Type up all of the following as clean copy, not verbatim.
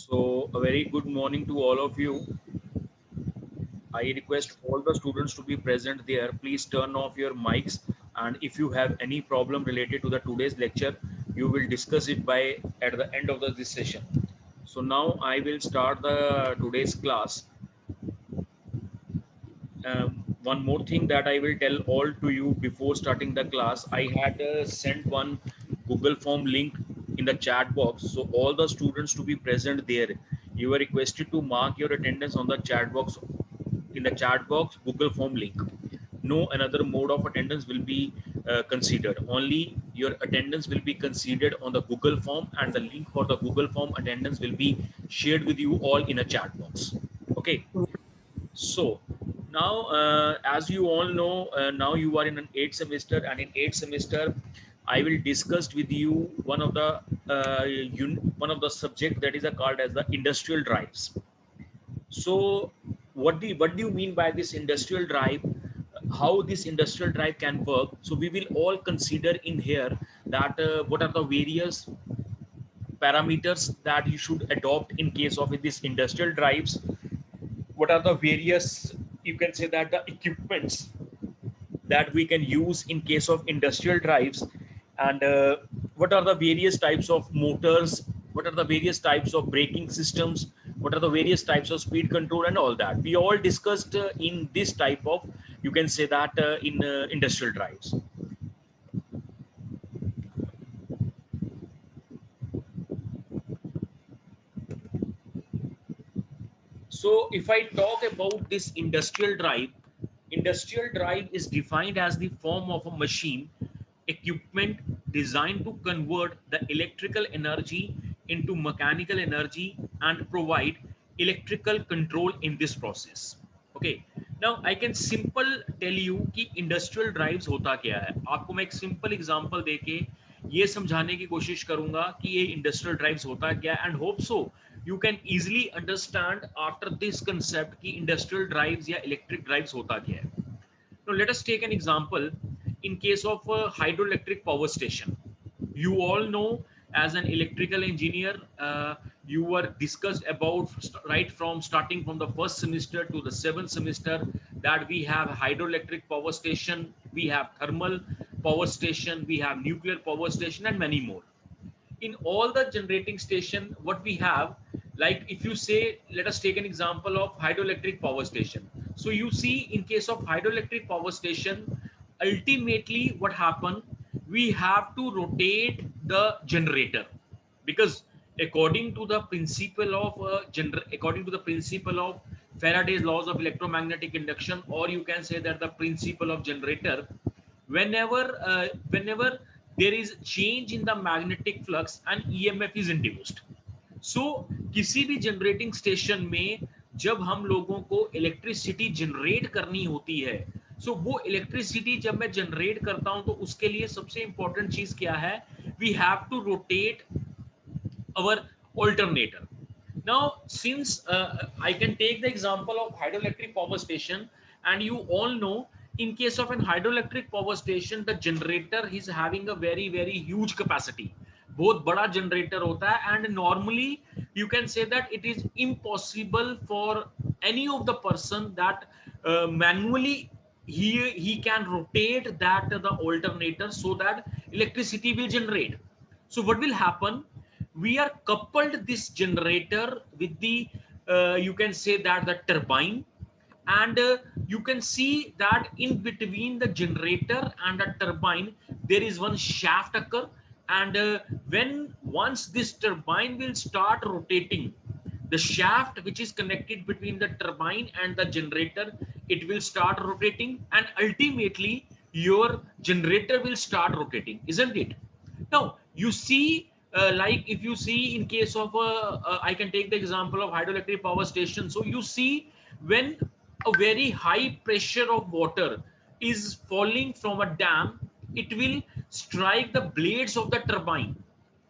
So, a very good morning to all of you. I request all the students to be present there. Please turn off your mics, and if you have any problem related to the today's lecture, you will discuss it by at the end of this session. So now I will start the today's class. One more thing that I will tell all to you before starting the class, I had sent one Google form link in the chat box. So all the students to be present there, you are requested to mark your attendance on the chat box. In the chat box, Google form link. No another mode of attendance will be considered. Only your attendance will be considered on the Google form, and the link for the Google form attendance will be shared with you all in a chat box. Okay. So now, as you all know, now you are in an eighth semester, and in eighth semester, I will discuss with you one of the subject that is called as the industrial drives. So, what do you mean by this industrial drive? How this industrial drive can work? So, we will all consider in here that what are the various parameters that you should adopt in case of this industrial drives. What are the various, you can say that, the equipments that we can use in case of industrial drives, and what are the various types of motors, what are the various types of braking systems, what are the various types of speed control, and all that we all discussed in this type of, you can say that, in industrial drives. So if I talk about this industrial drive is defined as the form of a machine equipment designed to convert the electrical energy into mechanical energy and provide electrical control in this process. Okay. Now I can simple tell you कि industrial drives होता क्या है. आपको मैं एक simple example देके ये समझाने की कोशिश करूंगा कि ये industrial drives होता क्या है, and hope so you can easily understand after this concept कि industrial drives या electric drives होता क्या है. Now let us take an example in case of a hydroelectric power station. You all know, as an electrical engineer, you were discussed about right from starting from the first semester to the seventh semester that we have hydroelectric power station, we have thermal power station, we have nuclear power station, and many more. In all the generating station, what we have, like if you say, let us take an example of hydroelectric power station. So you see, in case of hydroelectric power station, ultimately what happen, we have to rotate the generator, because according to the principle of according to the principle of Faraday's laws of electromagnetic induction, or you can say that the principle of generator, whenever there is change in the magnetic flux, an EMF is induced. So किसी भी generating station में जब हम लोगों को electricity generate करनी होती है, सो वो इलेक्ट्रिसिटी जब मैं जनरेट करता हूं तो उसके लिए सबसे इंपॉर्टेंट चीज क्या है, we have to rotate our alternator. Now, since I can take the example of hydroelectric power station, and you all know, in case of an hydroelectric power station, the generator is having a very huge capacity. बहुत बड़ा generator होता है, and normally you can say that it is impossible for any of the person that manually he can rotate that the alternator so that electricity will generate. So what will happen, we are coupled this generator with the you can say that the turbine, and you can see that in between the generator and the turbine there is one shaft occur, and when once this turbine will start rotating, the shaft which is connected between the turbine and the generator, it will start rotating, and ultimately your generator will start rotating, isn't it? Now you see, like if you see in case of I can take the example of hydroelectric power station. So you see, when a very high pressure of water is falling from a dam, it will strike the blades of the turbine,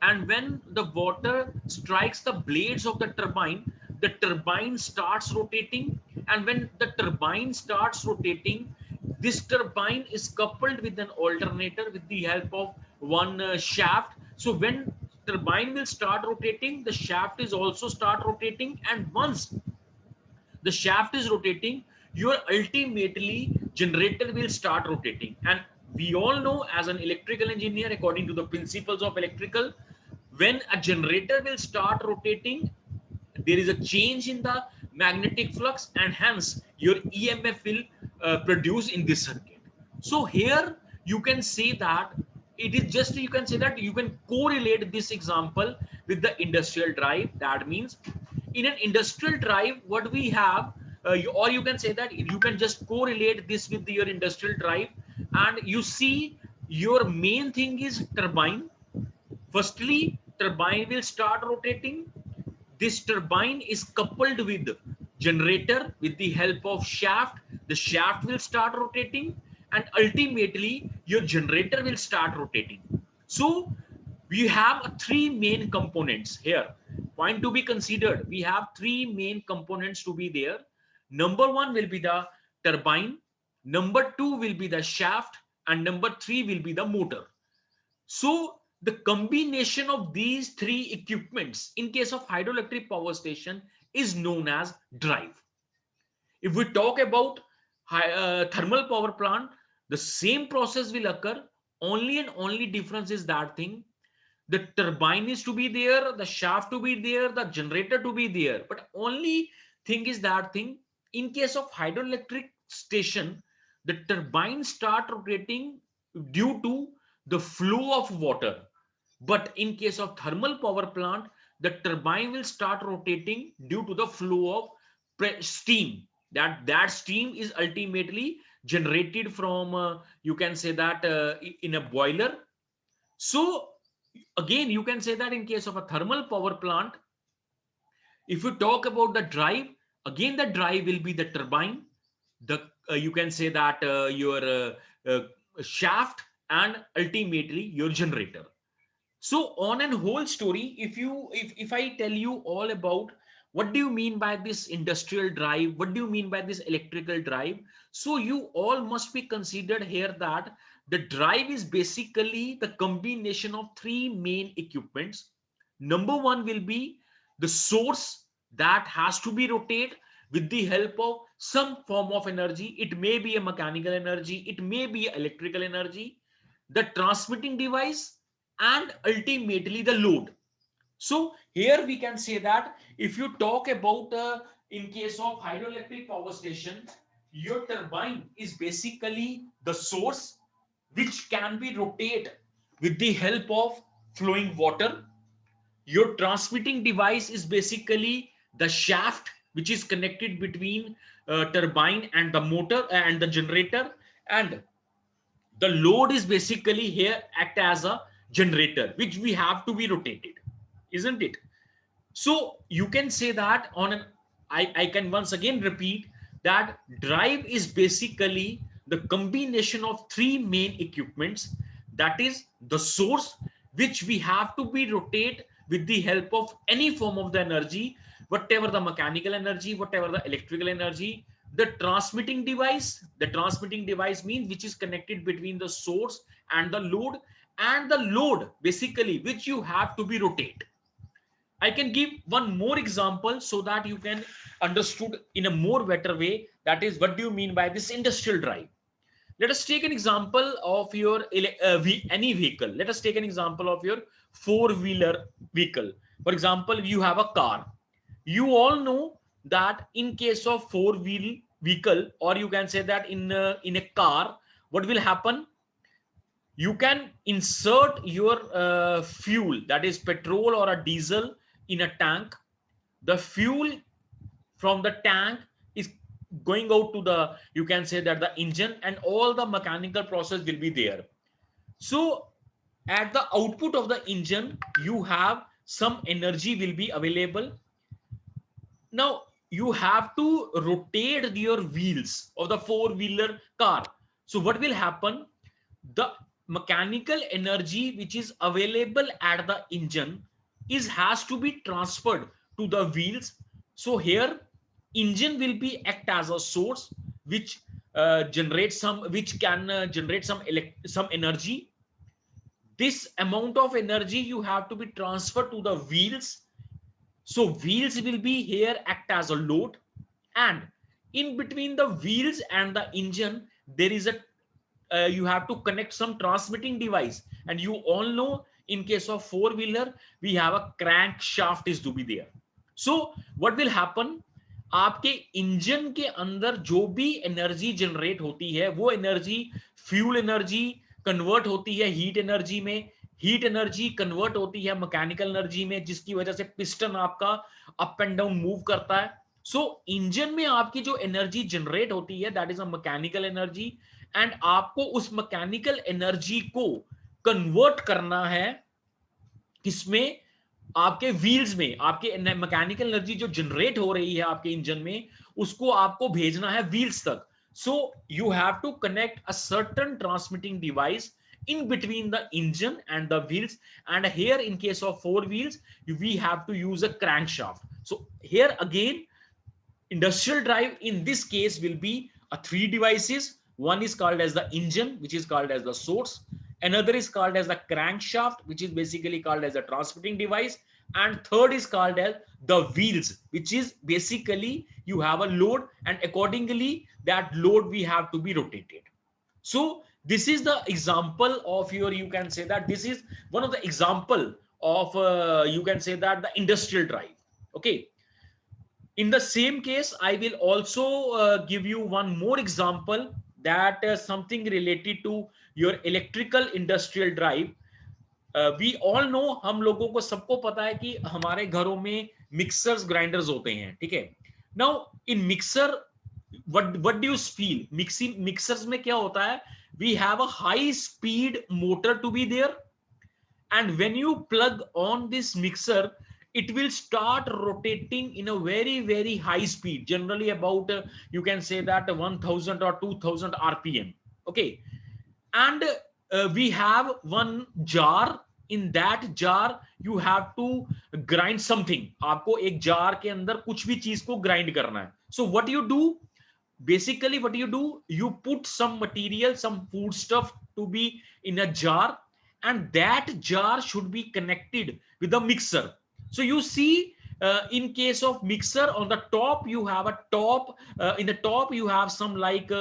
and when the water strikes the blades of the turbine starts rotating, and when the turbine starts rotating, this turbine is coupled with an alternator with the help of one shaft. So when turbine will start rotating, the shaft is also start rotating, and once the shaft is rotating, your ultimately generator will start rotating. And we all know, as an electrical engineer, according to the principles of electrical, when a generator will start rotating, there is a change in the magnetic flux, and hence your EMF will produce in this circuit. So here you can say that it is just, you can say that you can correlate this example with the industrial drive. That means in an industrial drive, what we have, or you can say that you can just correlate this with your industrial drive, and you see your main thing is turbine. Firstly, turbine will start rotating. This turbine is coupled with generator with the help of shaft. The shaft will start rotating, and ultimately your generator will start rotating. So we have three main components here. Point to be considered. We have three main components to be there. Number one will be the turbine. Number two will be the shaft, and number three will be the motor. So the combination of these three equipments in case of hydroelectric power station is known as drive. If we talk about thermal power plant, the same process will occur. Only and only difference is that thing. The turbine is to be there, the shaft to be there, the generator to be there. But only thing is that thing. In case of hydroelectric station, the turbine start rotating due to the flow of water. But in case of thermal power plant, the turbine will start rotating due to the flow of steam. That steam is ultimately generated from, you can say that, in a boiler. So again, you can say that in case of a thermal power plant, if you talk about the drive, again the drive will be the turbine, the you can say that your shaft, and ultimately your generator. So on and whole story, if I tell you all about what do you mean by this industrial drive, what do you mean by this electrical drive, so you all must be considered here that the drive is basically the combination of three main equipments. Number one will be the source that has to be rotated with the help of some form of energy. It may be a mechanical energy, it may be electrical energy, the transmitting device, and ultimately the load. So here we can say that if you talk about in case of hydroelectric power station, your turbine is basically the source which can be rotated with the help of flowing water. Your transmitting device is basically the shaft which is connected between turbine and the motor and the generator, and the load is basically here act as a generator which we have to be rotated, isn't it? So you can say that on an, I can once again repeat that drive is basically the combination of three main equipments, that is the source which we have to be rotate with the help of any form of the energy, whatever the mechanical energy, whatever the electrical energy. The transmitting device means which is connected between the source and the load basically which you have to be rotate. I can give one more example so that you can understood in a more better way. That is, what do you mean by this industrial drive? Let us take an example of your any vehicle. Let us take an example of your four-wheeler vehicle. For example, you have a car. You all know that in case of four-wheel vehicle, or you can say that in a car, what will happen? You can insert your fuel, that is petrol or a diesel, in a tank. The fuel from the tank is going out to the, you can say that, the engine, and all the mechanical process will be there. So at the output of the engine, you have some energy will be available. Now you have to rotate your wheels of the four-wheeler car. So what will happen? The mechanical energy which is available at the engine is has to be transferred to the wheels. So here engine will be act as a source which generates some, which can generate some energy. this amount of energy you have to be transferred to the wheels. So wheels will be here act as a load, and in between the wheels and the engine there is a you have to connect some transmitting device. And you all know in case of four wheeler we have a crankshaft is to be there. So what will happen, आपके engine के अंदर जो भी energy generate होती है वो energy fuel energy convert होती है हीट एनर्जी में, हीट एनर्जी कन्वर्ट होती है मैकेनिकल एनर्जी में, जिसकी वजह से पिस्टन आपका अप एंड डाउन मूव करता है. सो इंजन में आपकी जो एनर्जी जनरेट होती है that is a mechanical energy, and आपको उस मैकेनिकल एनर्जी को कन्वर्ट करना है किसमें, आपके व्हील्स में. आपके मैकेनिकल एनर्जी जो जनरेट हो रही है आपके इंजन में उसको आपको भेजना है व्हील्स तक. So you have to connect a certain transmitting device in between the engine and the wheels, and here in case of four wheels we have to use a crankshaft. So here again industrial drive in this case will be a three devices. One is called as the engine, which is called as the source. Another is called as the crankshaft, which is basically called as a transmitting device. And third is called as the wheels, which is basically you have a load, and accordingly that load we have to be rotated. So this is the example of your, you can say that this is one of the example of you can say that the industrial drive. Okay, in the same case I will also give you one more example that something related to your electrical industrial drive. We all know, हम लोगों को सबको पता है कि हमारे घरों में मिक्सर्स ग्राइंडर्स होते हैं, ठीक है. Now in mixer what do you feel, mixers में क्या होता है, we have a high speed motor to be there, and when you plug on this mixer it will start rotating in a very high speed, generally about you can say that 1000 or 2000 rpm. Okay, and we have one jar. In that jar you have to grind something, आपको एक jar के अंदर कुछ भी चीज को grind करना है. So what you do, basically what you do, you put some material, some food stuff to be in a jar, and that jar should be connected with the mixer. So you see in case of mixer, on the top you have a top, in the top you have some like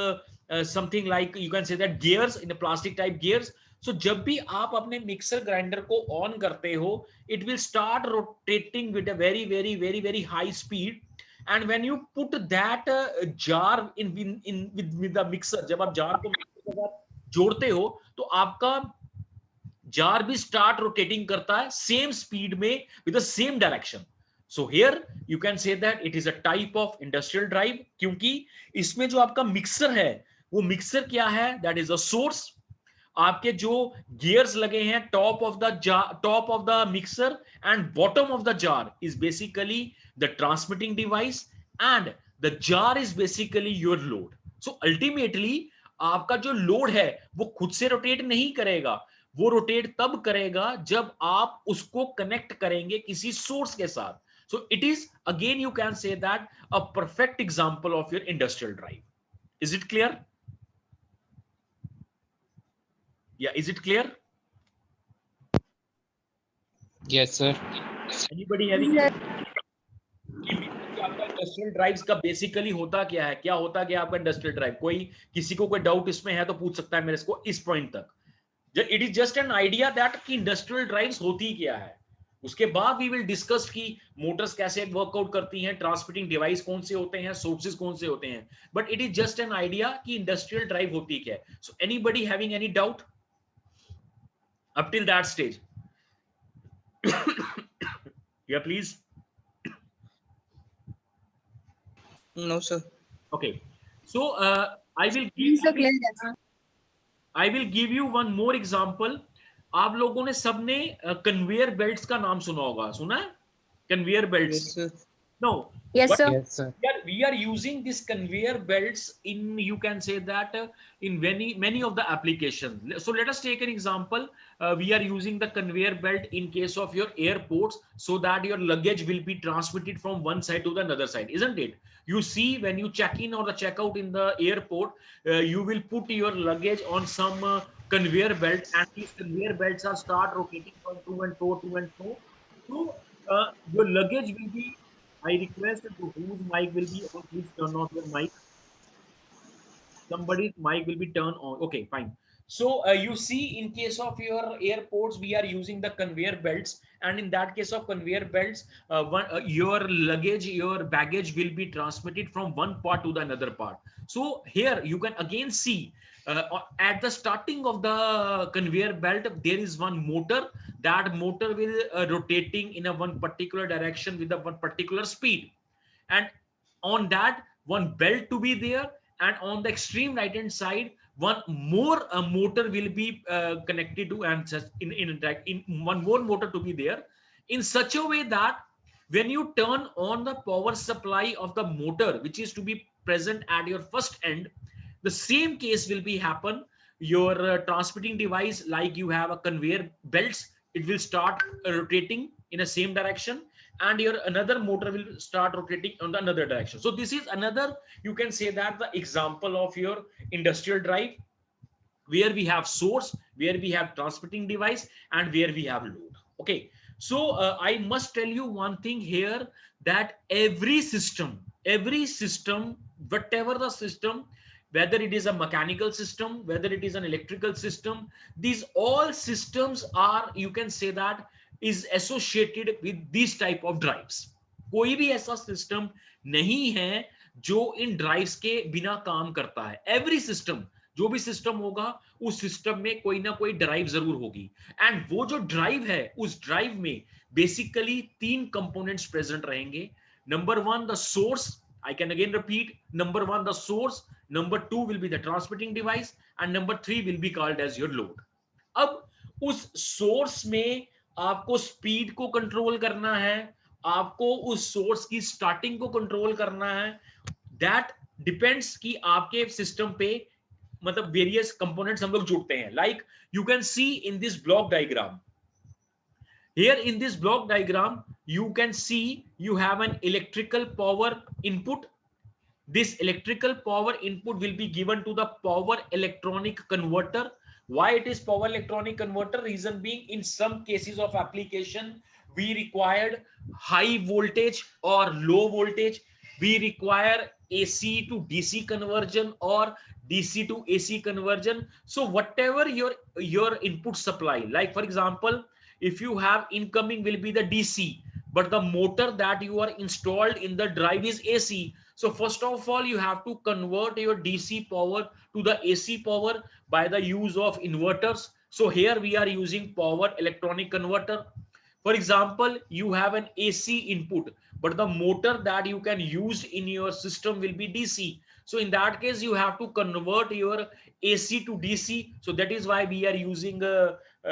something like you can say that gears, in the plastic type gears. So जब भी आप अपने mixer grinder को on करते हो it will start rotating with a very high speed, and when you put that jar with the mixer, जब आप jar को mixer के साथ जोड़ते हो तो आपका jar भी start rotating करता है same speed में with the same direction. So here you can say that it is a type of industrial drive, क्योंकि इसमें जो आपका मिक्सर है वो मिक्सर क्या है, that is a source. आपके जो गियर्स लगे हैं top of the mixer and bottom of the jar is basically the transmitting device, and the jar is basically your load. So ultimately आपका जो लोड है वो खुद से रोटेट नहीं करेगा, वो रोटेट तब करेगा जब आप उसको कनेक्ट करेंगे किसी सोर्स के साथ. So it is again you can say that a perfect example of your industrial drive. Is it clear? Yeah, is it clear? Yes, sir. Anybody having आपका इंडस्ट्रियल ड्राइव्स का बेसिकली होता क्या है, क्या होता क्या आपका इंडस्ट्रियल ड्राइव? कोई किसी को कोई डाउट इसमें है तो पूछ सकता है मेरे को इस पॉइंट तक. It is just an idea that कि इंडस्ट्रियल ड्राइव्स होती क्या है. उसके बाद वी विल डिस्कस कि मोटर्स कैसे वर्कआउट करती हैं, ट्रांसमिटिंग डिवाइस कौन से होते हैं, सोर्सेज कौन से होते हैं. But it is just an idea कि इंडस्ट्रियल ड्राइव होती क्या है. So anybody having any doubt up till that stage? Yeah, please. No, sir. Okay, so I will give you one more example. आप लोगों ने सबने कन्वेयर बेल्ट्स का नाम सुना होगा, सुना है conveyor belts? Yes, sir. No. Yes, sir. Yes, sir. We are using this conveyor belts in, you can say that in many of the applications. So let us take an example. We are using the conveyor belt in case of your airports, so that your luggage will be transmitted from one side to the another side, isn't it? You see, when you check in or the check out in the airport, you will put your luggage on some conveyor belt, and these conveyor belts are start rotating from to and fro, to and fro. So your luggage will be. I request whose mic will be on. Please turn off your mic. Somebody's mic will be turned on. Okay, fine. So you see, in case of your airports, we are using the conveyor belts, and in that case of conveyor belts, your luggage, your baggage will be transmitted from one part to the another part. So here you can again see at the starting of the conveyor belt, there is one motor. That motor will rotating in a one particular direction with a one particular speed, and on that one belt to be there, and on the extreme right hand side one more motor will be connected to, and just in one more motor to be there, in such a way that when you turn on the power supply of the motor which is to be present at your first end, the same case will be happen. Your transmitting device, like you have a conveyor belts, it will start rotating in the same direction, and your another motor will start rotating on the another direction. So this is another, you can say that, the example of your industrial drive, where we have source, where we have transmitting device, and where we have load. Okay, so I must tell you one thing here, that every system, whatever the system, whether it is a mechanical system, whether it is an electrical system, these all systems are, you can say that, is associated with these type of drives. कोई भी ऐसा system नहीं है जो इन drives के बिना काम करता है. एवरी सिस्टम, जो भी सिस्टम होगा उस सिस्टम में कोई ना कोई ड्राइव जरूर होगी, एंड वो जो ड्राइव है उस ड्राइव में बेसिकली तीन कंपोनेंट्स प्रेजेंट रहेंगे. Number one, the source. I can again repeat, number one, the source, number two will be the transmitting device, and number three will be called as your load. अब उस source में आपको speed को control करना है, आपको उस source की स्टार्टिंग को कंट्रोल करना है. दैट डिपेंड्स कि आपके सिस्टम पे मतलब वेरियस कंपोनेंट्स हम लोग जुड़ते हैं. Like you can see in this block diagram. Here in this block diagram, you can see you have an electrical power input. This electrical power input will be given to the power electronic converter. Why it is power electronic converter? Reason being, in some cases of application, we required high voltage or low voltage. We require AC to DC conversion or DC to AC conversion. So whatever your input supply, like for example, if you have incoming will be the DC, but the motor that you are installed in the drive is AC. So first of all, you have to convert your DC power to the AC power by the use of inverters. So here we are using power electronic converter. For example, you have an AC input, but the motor that you can use in your system will be DC. So in that case, you have to convert your AC to DC. So that is why we are using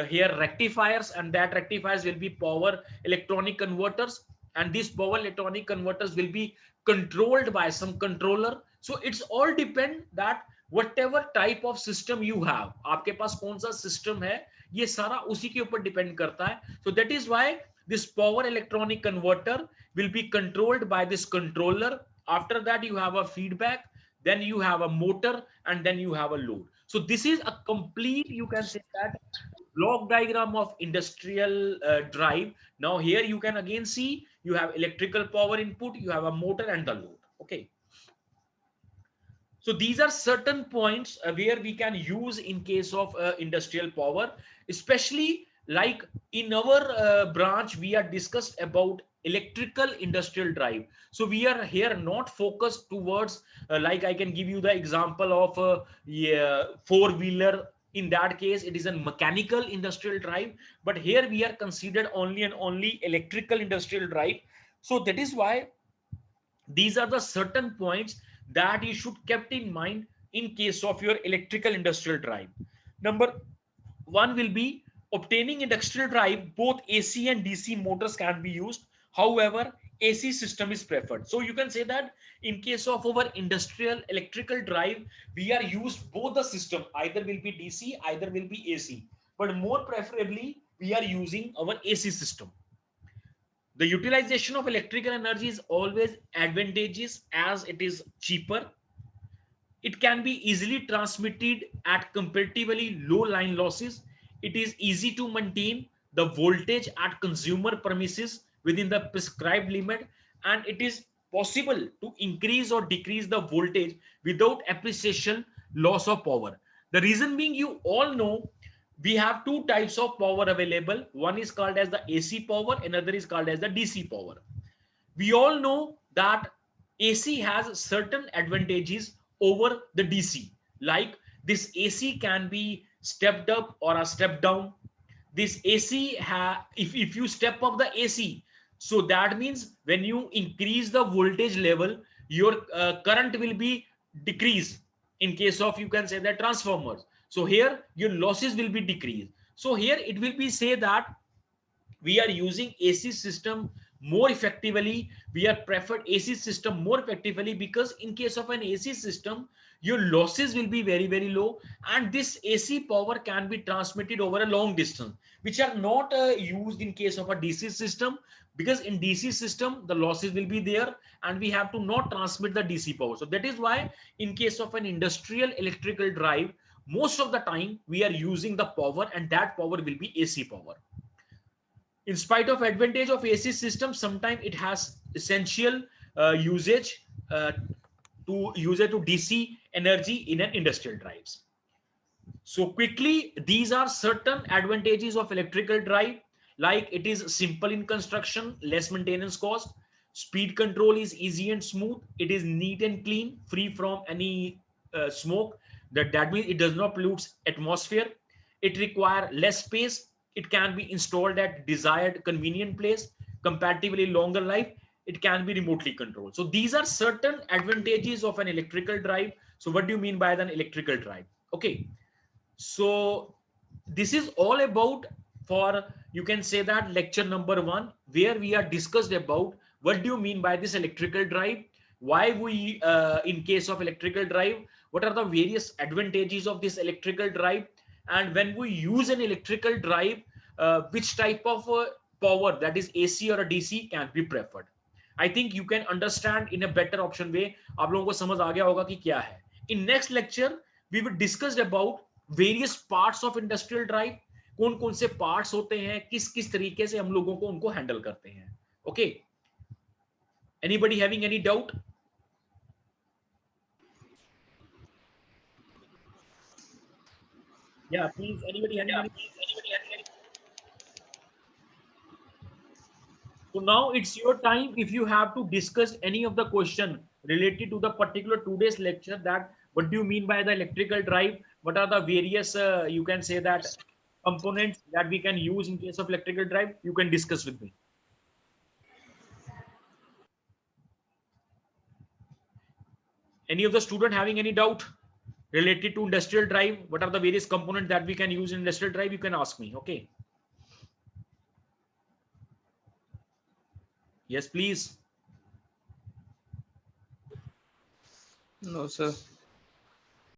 here rectifiers, and that rectifiers will be power electronic converters. And these power electronic converters will be controlled by some controller. So it's all depend that whatever type of system you have, आपके पास कौन सा system है, ये सारा उसी के ऊपर depend करता है. So that is why this power electronic converter will be controlled by this controller. After that you have a feedback, then you have a motor, and then you have a load. So this is a complete, you can say that, block diagram of industrial drive. Now here you can again see you have electrical power input, you have a motor and the load. Okay, so these are certain points where we can use in case of industrial power, especially like in our branch we are discussed about electrical industrial drive. So we are here not focused towards like I can give you the example of yeah, four-wheeler. In that case it is a mechanical industrial drive, but here we are considered only and only electrical industrial drive. So that is why these are the certain points that you should kept in mind in case of your electrical industrial drive. Number one will be obtaining industrial drive. Both AC and DC motors can be used. However, AC system is preferred. So you can say that in case of our industrial electrical drive, we are used both the system, either will be DC, either will be AC, but more preferably we are using our AC system. The utilization of electrical energy is always advantageous as it is cheaper. It can be easily transmitted at comparatively low line losses. It is easy to maintain the voltage at consumer premises within the prescribed limit, and it is possible to increase or decrease the voltage without appreciation loss of power. The reason being, you all know we have two types of power available. One is called as the AC power, another is called as the DC power. We all know that AC has certain advantages over the DC. Like, this AC can be stepped up or a step down. This AC, if you step up the AC, so that means when you increase the voltage level, your current will be decreased. In case of, you can say that, transformers, so here your losses will be decreased. So here it will be say that we are using AC system more effectively. We are preferred AC system more effectively because in case of an AC system, your losses will be very, very low, and this AC power can be transmitted over a long distance, which are not used in case of a DC system, because in DC system the losses will be there and we have to not transmit the DC power. So that is why in case of an industrial electrical drive, most of the time we are using the power, and that power will be AC power. In spite of advantage of AC system, sometimes it has essential usage to DC energy in an industrial drives. So quickly, these are certain advantages of electrical drive. Like, it is simple in construction, less maintenance cost, speed control is easy and smooth, it is neat and clean, free from any smoke. That means it does not pollute atmosphere. It require less space. It can be installed at desired convenient place, comparatively longer life. It can be remotely controlled. So these are certain advantages of an electrical drive. So what do you mean by an electrical drive? Okay, so this is all about, for, you can say that, lecture number 1, where we are discussed about what do you mean by this electrical drive, why we in case of electrical drive, what are the various advantages of this electrical drive, and when we use an electrical drive, which type of power, that is AC or a DC, can be preferred. I think you can understand in a better option way. आप लोगों को समझ आ गया होगा कि क्या है. In next lecture we will discuss about various parts of industrial drive, कौन कौन से पार्ट्स होते हैं, किस किस तरीके से हम लोगों को उनको हैंडल करते हैं. Okay, anybody having any doubt? या please, anybody having any? So now it's your time. If you have to discuss any of the question related to the particular today's lecture, that what do you mean by the electrical drive? What are the various, you can say that, components that we can use in case of electrical drive? You can discuss with me. Any of the student having any doubt related to industrial drive? What are the various components that we can use in industrial drive? You can ask me. Okay. Yes, please. No, sir.